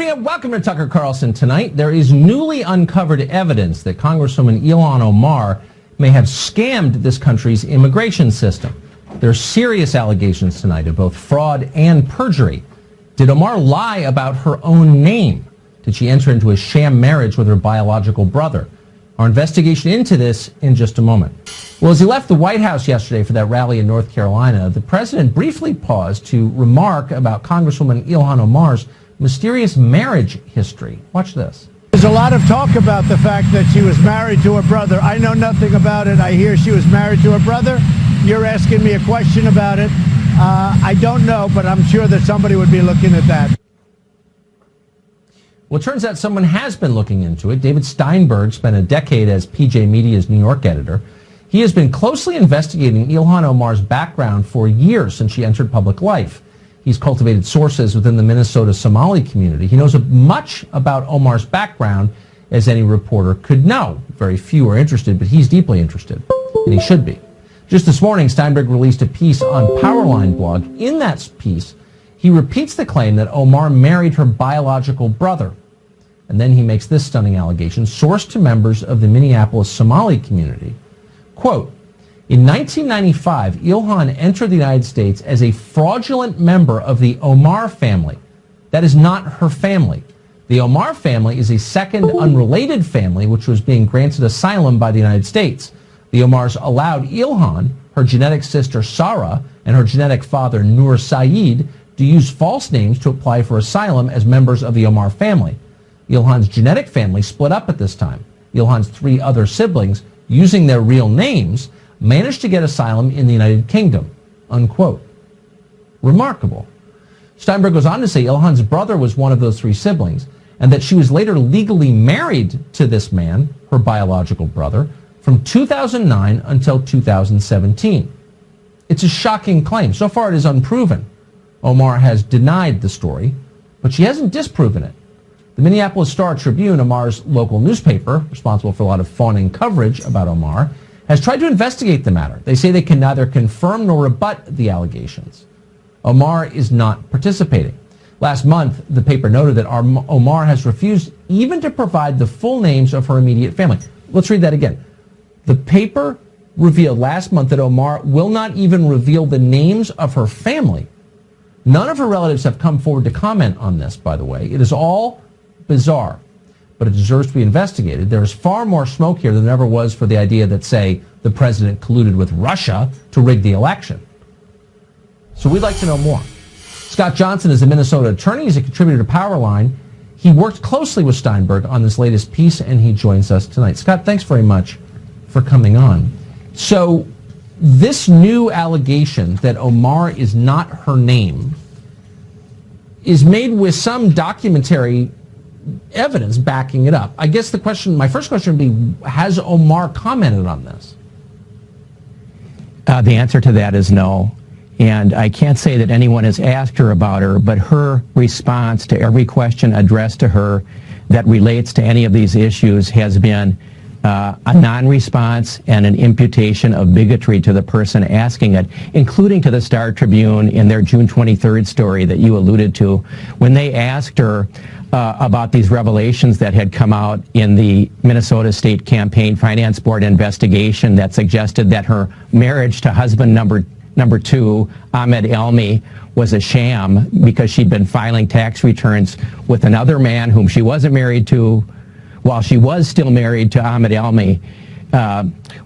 evening and welcome to Tucker Carlson Tonight. There is newly uncovered evidence that Congresswoman Ilhan Omar may have scammed this country's immigration system. There are serious allegations tonight of both fraud and perjury. Did Omar lie about her own name? Did she enter into a sham marriage with her biological brother? Our investigation into this in just a moment. Well, as he left the White House yesterday for that rally in North Carolina, the president briefly paused to remark about Congresswoman Ilhan Omar's mysterious marriage history. Watch this. There's a lot of talk about the fact that she was married to her brother. I know nothing about it. I hear she was married to her brother. You're asking me a question about it. I don't know, but I'm sure that somebody would be looking at that. Well, it turns out someone has been looking into it. David Steinberg spent a decade as PJ Media's New York editor. He has been closely investigating Ilhan Omar's background for years since she entered public life. He's cultivated sources within the Minnesota Somali community. He knows as much about Omar's background as any reporter could know. Very few are interested, but he's deeply interested, and he should be. Just this morning, Steinberg released a piece on Powerline blog. In that piece, he repeats the claim that Omar married her biological brother. And then he makes this stunning allegation, sourced to members of the Minneapolis Somali community. Quote, in 1995, Ilhan entered the United States as a fraudulent member of the Omar family. That is not her family. The Omar family is a second unrelated family which was being granted asylum by the United States. The Omars allowed Ilhan, her genetic sister Sarah, and her genetic father Nur Saeed to use false names to apply for asylum as members of the Omar family. Ilhan's genetic family split up at this time. Ilhan's three other siblings, using their real names, managed to get asylum in the United Kingdom, unquote. Remarkable. Steinberg goes on to say Ilhan's brother was one of those three siblings, and that she was later legally married to this man, her biological brother, from 2009 until 2017. It's a shocking claim. So far it is unproven. Omar has denied the story, but she hasn't disproven it. The Minneapolis Star-Tribune, Omar's local newspaper, responsible for a lot of fawning coverage about Omar, has tried to investigate the matter. They say they can neither confirm nor rebut the allegations. Omar is not participating. Last month, the paper noted that Omar has refused even to provide the full names of her immediate family. Let's read that again. The paper revealed last month that Omar will not even reveal the names of her family. None of her relatives have come forward to comment on this, by the way. It is all bizarre, but it deserves to be investigated. There is far more smoke here than there ever was for the idea that, say, the president colluded with Russia to rig the election. So we'd like to know more. Scott Johnson is a Minnesota attorney. He's a contributor to Powerline. He worked closely with Steinberg on this latest piece, and he joins us tonight. Scott, thanks very much for coming on. So this new allegation that Omar is not her name is made with some documentary evidence backing it up. I guess the question, my first question would be, has Omar commented on this? The answer to that is no. And I can't say that anyone has asked her about her, but her response to every question addressed to her that relates to any of these issues has been a non-response and an imputation of bigotry to the person asking it, including to the Star-Tribune in their June 23rd story that you alluded to. When they asked her about these revelations that had come out in the Minnesota State Campaign Finance Board investigation that suggested that her marriage to husband number two, Ahmed Elmi, was a sham because she'd been filing tax returns with another man whom she wasn't married to while she was still married to Ahmed Elmi.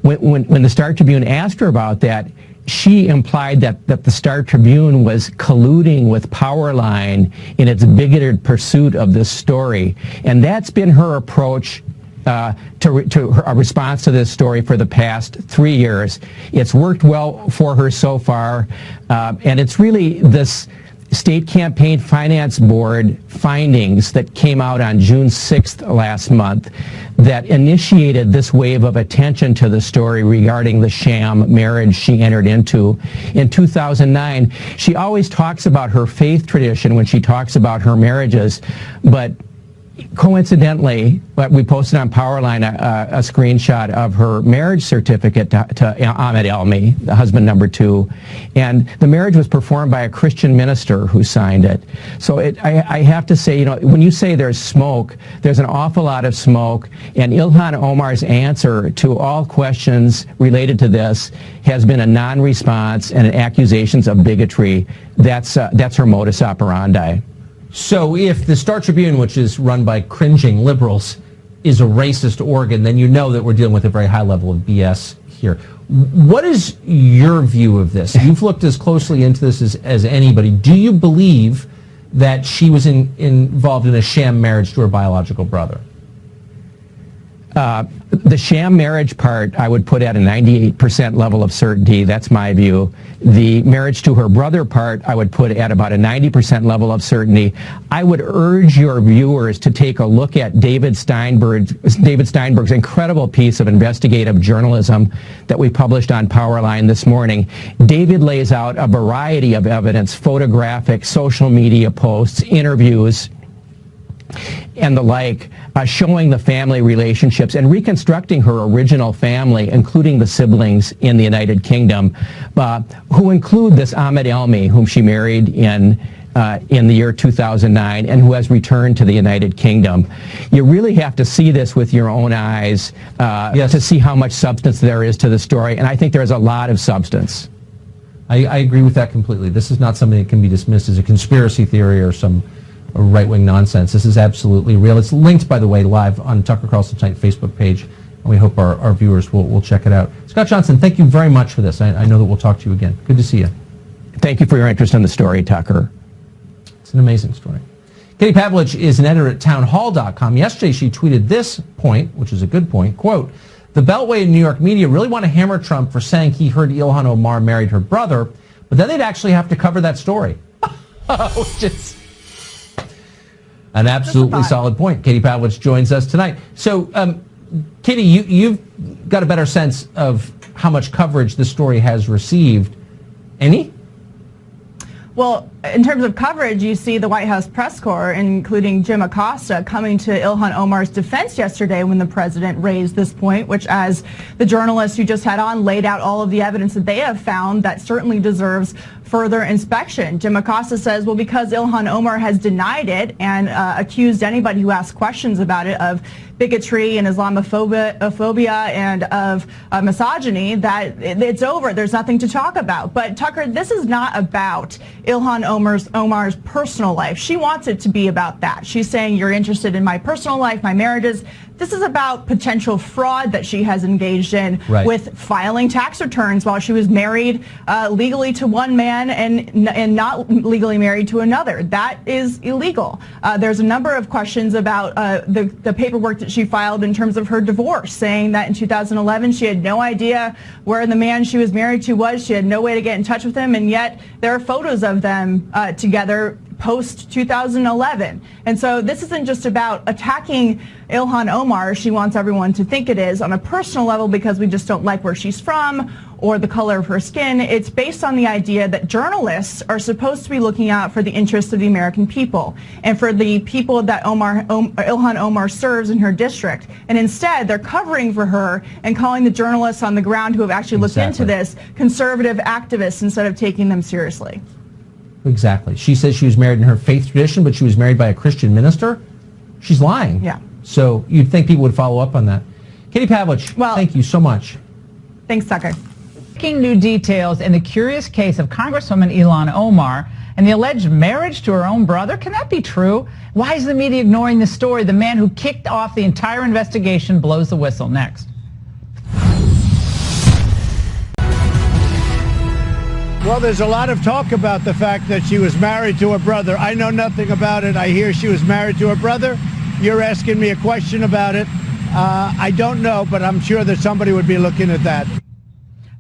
When the Star-Tribune asked her about that, she implied that the Star-Tribune was colluding with Powerline in its bigoted pursuit of this story. And that's been her approach to her response to this story for the past 3 years. It's worked well for her so far, and it's really this State Campaign Finance Board findings that came out on June 6th last month that initiated this wave of attention to the story regarding the sham marriage she entered into in 2009. She always talks about her faith tradition when she talks about her marriages, but Coincidentally, we posted on Powerline a screenshot of her marriage certificate to Ahmed Elmi, the husband number 2, and the marriage was performed by a Christian minister who signed it. So I have to say, when you say there's smoke, there's an awful lot of smoke, and Ilhan Omar's answer to all questions related to this has been a non-response and accusations of bigotry. That's her modus operandi. So if the Star Tribune, which is run by cringing liberals, is a racist organ, then you know that we're dealing with a very high level of BS here. What is your view of this? You've looked as closely into this as anybody. Do you believe that she was involved in a sham marriage to her biological brother? The sham marriage part I would put at a 98% level of certainty. That's my view. The marriage to her brother part I would put at about a 90% level of certainty. I would urge your viewers to take a look at David Steinberg's incredible piece of investigative journalism that we published on Powerline this morning. David lays out a variety of evidence, photographic, social media posts, interviews, and the like, showing the family relationships and reconstructing her original family, including the siblings in the United Kingdom, who include this Ahmed Elmi, whom she married in the year 2009 and who has returned to the United Kingdom. You really have to see this with your own eyes to see how much substance there is to the story, and I think there's a lot of substance. I agree with that completely. This is not something that can be dismissed as a conspiracy theory or some right-wing nonsense. This is absolutely real. It's linked, by the way, live on Tucker Carlson Tonight Facebook page, and we hope our viewers will check it out. Scott Johnson, thank you very much for this. I know that we'll talk to you again. Good to see you. Thank you for your interest in the story, Tucker. It's an amazing story. Katie Pavlich is an editor at townhall.com. Yesterday she tweeted this point, which is a good point, quote, "The Beltway and New York media really want to hammer Trump for saying he heard Ilhan Omar married her brother, but then they'd actually have to cover that story." Which is an absolutely solid point. Katie Pavlich joins us tonight. So, Katie, you've got a better sense of how much coverage this story has received. Any? Well, in terms of coverage, you see the White House press corps, including Jim Acosta, coming to Ilhan Omar's defense yesterday when the president raised this point, which, as the journalist you just had on laid out all of the evidence that they have found that certainly deserves further inspection. Jim Acosta says, well, because Ilhan Omar has denied it and accused anybody who asks questions about it of bigotry and Islamophobia and of misogyny, that it's over. There's nothing to talk about. But Tucker, this is not about Ilhan Omar's personal life. She wants it to be about that. She's saying, you're interested in my personal life, my marriages. This is about potential fraud that she has engaged in with filing tax returns while she was married legally to one man and not legally married to another. That is illegal. There's a number of questions about the paperwork that she filed in terms of her divorce, saying that in 2011 she had no idea where the man she was married to was. She had no way to get in touch with him, and yet there are photos of them together post-2011. And so this isn't just about attacking Ilhan Omar. She wants everyone to think it is on a personal level because we just don't like where she's from or the color of her skin. It's based on the idea that journalists are supposed to be looking out for the interests of the American people and for the people that Ilhan Omar serves in her district. And instead, they're covering for her and calling the journalists on the ground who have actually looked into this conservative activists instead of taking them seriously. Exactly. She says she was married in her faith tradition, but she was married by a Christian minister. She's lying. Yeah. So you'd think people would follow up on that. Katie Pavlich, thank you so much. Thanks, Tucker. Breaking new details in the curious case of Congresswoman Ilhan Omar and the alleged marriage to her own brother. Can that be true? Why is the media ignoring this story? The man who kicked off the entire investigation blows the whistle. Next. Well, there's a lot of talk about the fact that she was married to her brother. I know nothing about it. I hear she was married to her brother. You're asking me a question about it. I don't know, but I'm sure that somebody would be looking at that.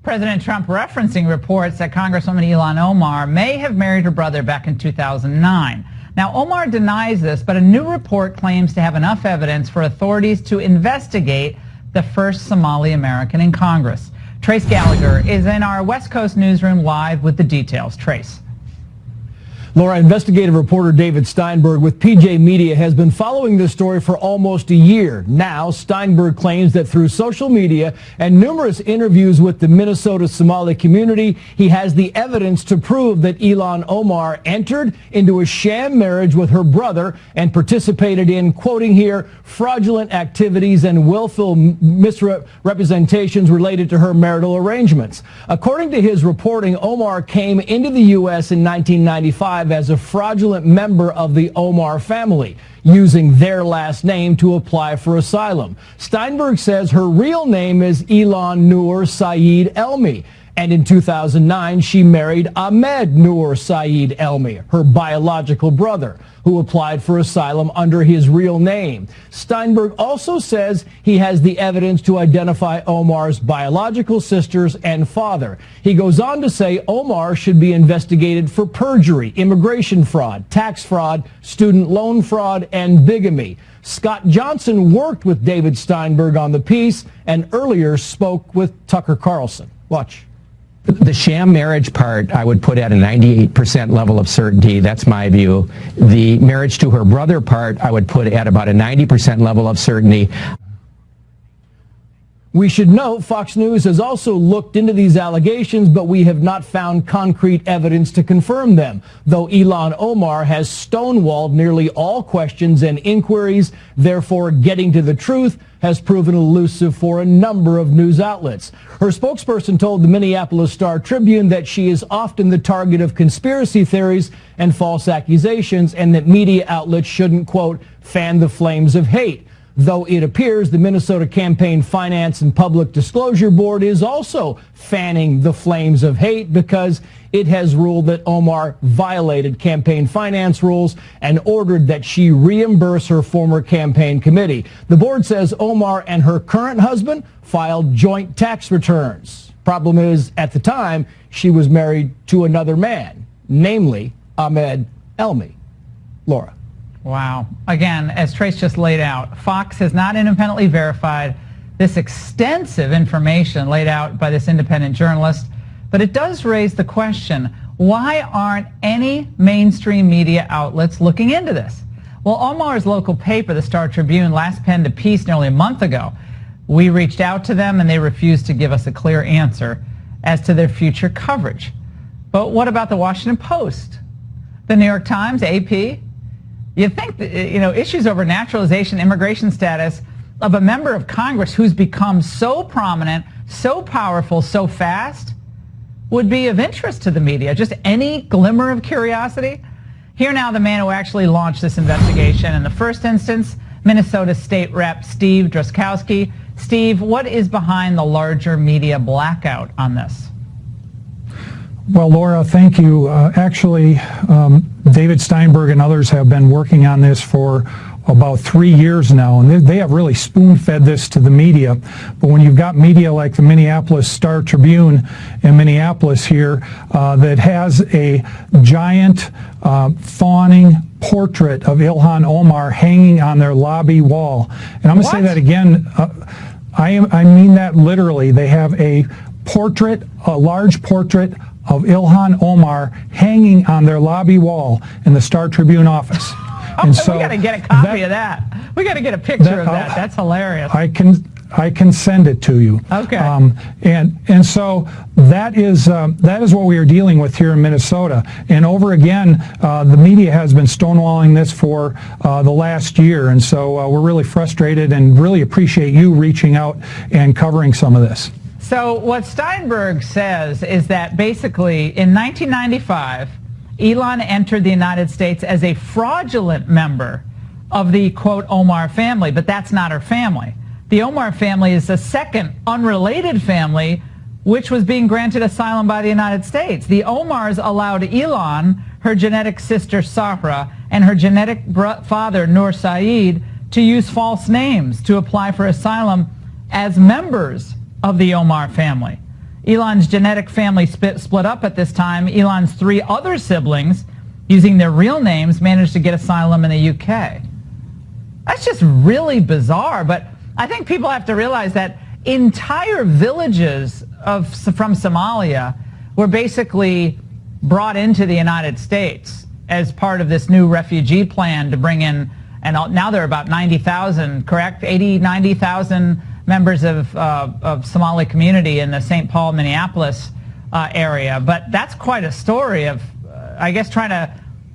President Trump referencing reports that Congresswoman Ilhan Omar may have married her brother back in 2009. Now, Omar denies this, but a new report claims to have enough evidence for authorities to investigate the first Somali American in Congress. Trace Gallagher is in our West Coast newsroom live with the details. Trace. Laura, investigative reporter David Steinberg with PJ Media has been following this story for almost a year. Now, Steinberg claims that through social media and numerous interviews with the Minnesota Somali community, he has the evidence to prove that Ilhan Omar entered into a sham marriage with her brother and participated in, quoting here, fraudulent activities and willful misrepresentations related to her marital arrangements. According to his reporting, Omar came into the U.S. in 1995 as a fraudulent member of the Omar family, using their last name to apply for asylum. Steinberg says her real name is Ilhan Noor Saeed Elmi, and in 2009 she married Ahmed Noor Saeed Elmi, her biological brother, who applied for asylum under his real name. Steinberg also says he has the evidence to identify Omar's biological sisters and father. He goes on to say Omar should be investigated for perjury, immigration fraud, tax fraud, student loan fraud, and bigamy. Scott Johnson worked with David Steinberg on the piece and earlier spoke with Tucker Carlson. Watch. The sham marriage part I would put at a 98% level of certainty. That's my view. The marriage to her brother part I would put at about a 90% level of certainty. We should note Fox News has also looked into these allegations, but we have not found concrete evidence to confirm them, though Ilhan Omar has stonewalled nearly all questions and inquiries. Therefore, getting to the truth has proven elusive for a number of news outlets. Her spokesperson told the Minneapolis Star-Tribune that she is often the target of conspiracy theories and false accusations, and that media outlets shouldn't, quote, fan the flames of hate. Though it appears the Minnesota Campaign Finance and Public Disclosure Board is also fanning the flames of hate because it has ruled that Omar violated campaign finance rules and ordered that she reimburse her former campaign committee. The board says Omar and her current husband filed joint tax returns. Problem is, at the time, she was married to another man, namely Ahmed Elmi. Laura. Wow. Again, as Trace just laid out, Fox has not independently verified this extensive information laid out by this independent journalist, but it does raise the question, why aren't any mainstream media outlets looking into this? Well, Omar's local paper, the Star-Tribune, last penned a piece nearly a month ago. We reached out to them and they refused to give us a clear answer as to their future coverage. But what about the Washington Post, the New York Times, AP? You'd think that, issues over naturalization, immigration status of a member of Congress who's become so prominent, so powerful, so fast would be of interest to the media. Just any glimmer of curiosity? Here now, the man who actually launched this investigation in the first instance, Minnesota State Rep Steve Drazkowski. Steve, what is behind the larger media blackout on this? Well, Laura, thank you. Actually, David Steinberg and others have been working on this for about 3 years now, and they have really spoon-fed this to the media. But when you've got media like the Minneapolis Star-Tribune in Minneapolis here that has a giant fawning portrait of Ilhan Omar hanging on their lobby wall, and I'm going to say that again, I mean that literally. They have a portrait, a large portrait of Ilhan Omar hanging on their lobby wall in the Star-Tribune office. And so we got to get a copy of that. We got to get a picture of that. That's hilarious. I can send it to you. Okay. And so that is what we are dealing with here in Minnesota. And over again, the media has been stonewalling this for the last year. And so we're really frustrated and really appreciate you reaching out and covering some of this. So what Steinberg says is that basically in 1995, Ilhan entered the United States as a fraudulent member of the, quote, Omar family, but that's not her family. The Omar family is a second unrelated family which was being granted asylum by the United States. The Omars allowed Ilhan, her genetic sister Sahra, and her genetic father Noor Saeed to use false names to apply for asylum as members of the Omar family. Ilhan's genetic family split up at this time. Ilhan's 3 other siblings, using their real names, managed to get asylum in the UK. That's just really bizarre, but I think people have to realize that entire villages from Somalia were basically brought into the United States as part of this new refugee plan to bring in, and now there are about 90,000, correct? 80, 90,000 members of Somali community in the St. Paul, Minneapolis area. But that's quite a story of, I guess,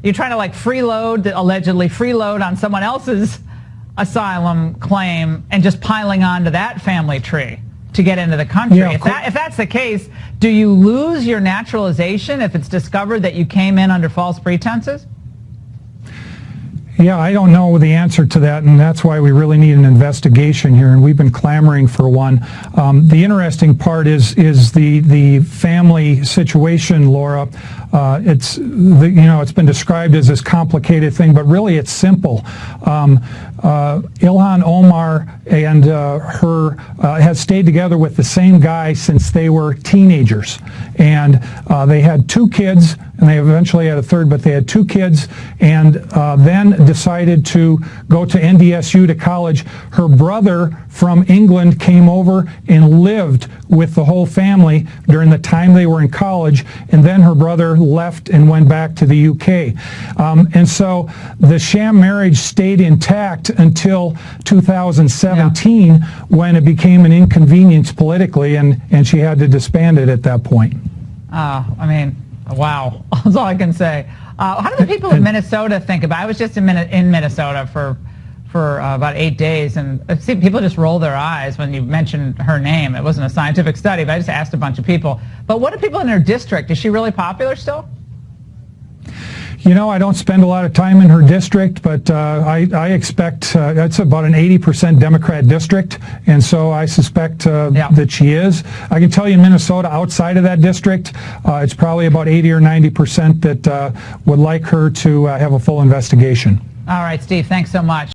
you're trying to like allegedly freeload on someone else's asylum claim and just piling onto that family tree to get into the country. Yeah, if that's the case, do you lose your naturalization if it's discovered that you came in under false pretenses? Yeah, I don't know the answer to that, and that's why we really need an investigation here, and we've been clamoring for one. The interesting part is the family situation, Laura. It's been described as this complicated thing, but really it's simple. Ilhan Omar and her have stayed together with the same guy since they were teenagers, and they had 2 kids, and they eventually had a third, but they had 2 kids, and then decided to go to NDSU to college. Her brother from England came over and lived with the whole family during the time they were in college, and then her brother left and went back to the UK. And so the sham marriage stayed intact until 2017, when it became an inconvenience politically, and she had to disband it at that point. I mean, wow. That's all I can say. How do the people in Minnesota think about it? I was just in Minnesota for about 8 days, and I see people just roll their eyes when you mentioned her name. It wasn't a scientific study, but I just asked a bunch of people. But what do people in her district? Is she really popular still? You know, I don't spend a lot of time in her district, but I expect it's about an 80% Democrat district, and so I suspect that she is. I can tell you in Minnesota, outside of that district, it's probably about 80 or 90% that would like her to have a full investigation. All right, Steve, thanks so much.